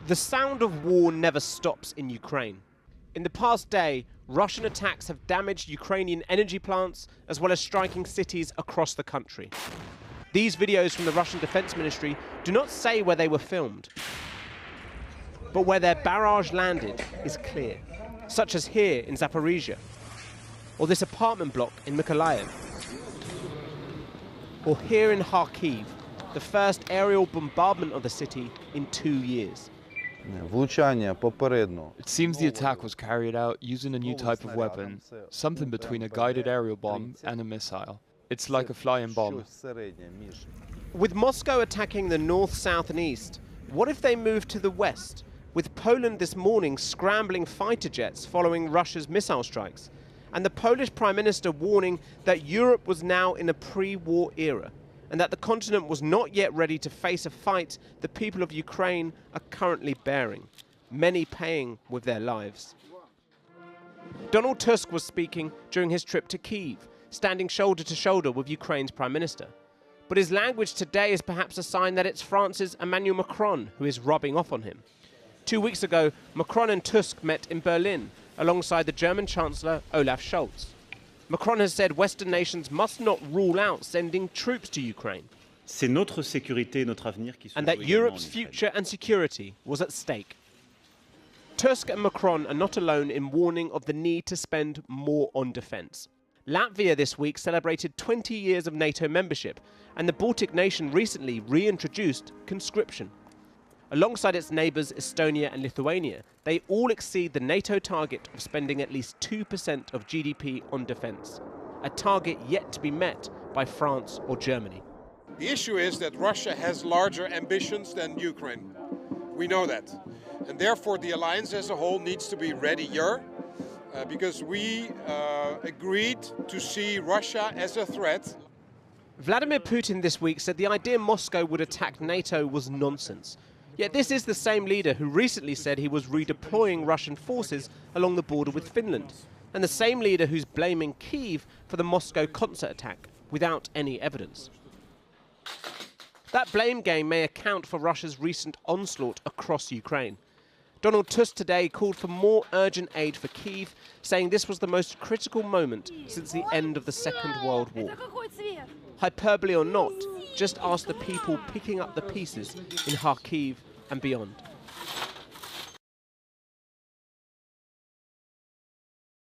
The sound of war never stops in Ukraine. In the past day, Russian attacks have damaged Ukrainian energy plants as well as striking cities across the country. These videos from the Russian Defense Ministry do not say where they were filmed, but where their barrage landed is clear, such as here in Zaporizhia, or this apartment block in Mykolaiv, or here in Kharkiv, the first aerial bombardment of the city in 2 years. It seems the attack was carried out using a new type of weapon, something between a guided aerial bomb and a missile. It's like a flying bomb. With Moscow attacking the north, south and east, what if they move to the west, with Poland this morning scrambling fighter jets following Russia's missile strikes, and the Polish Prime Minister warning that Europe was now in a pre-war era, and that the continent was not yet ready to face a fight the people of Ukraine are currently bearing, many paying with their lives. Donald Tusk was speaking during his trip to Kyiv, standing shoulder to shoulder with Ukraine's Prime Minister. But his language today is perhaps a sign that it's France's Emmanuel Macron who is rubbing off on him. 2 weeks ago, Macron and Tusk met in Berlin, alongside the German Chancellor Olaf Scholz. Macron has said Western nations must not rule out sending troops to Ukraine, and that Europe's future and security was at stake. Tusk and Macron are not alone in warning of the need to spend more on defence. Latvia this week celebrated 20 years of NATO membership, and the Baltic nation recently reintroduced conscription. Alongside its neighbours Estonia and Lithuania, they all exceed the NATO target of spending at least 2% of GDP on defence, a target yet to be met by France or Germany. The issue is that Russia has larger ambitions than Ukraine. We know that. And therefore the alliance as a whole needs to be readier, because we agreed to see Russia as a threat. Vladimir Putin this week said the idea Moscow would attack NATO was nonsense. Yet this is the same leader who recently said he was redeploying Russian forces along the border with Finland, and the same leader who's blaming Kyiv for the Moscow concert attack without any evidence. That blame game may account for Russia's recent onslaught across Ukraine. Donald Tusk today called for more urgent aid for Kyiv, saying this was the most critical moment since the end of the Second World War. Hyperbole or not, just ask the people picking up the pieces in Kharkiv and beyond.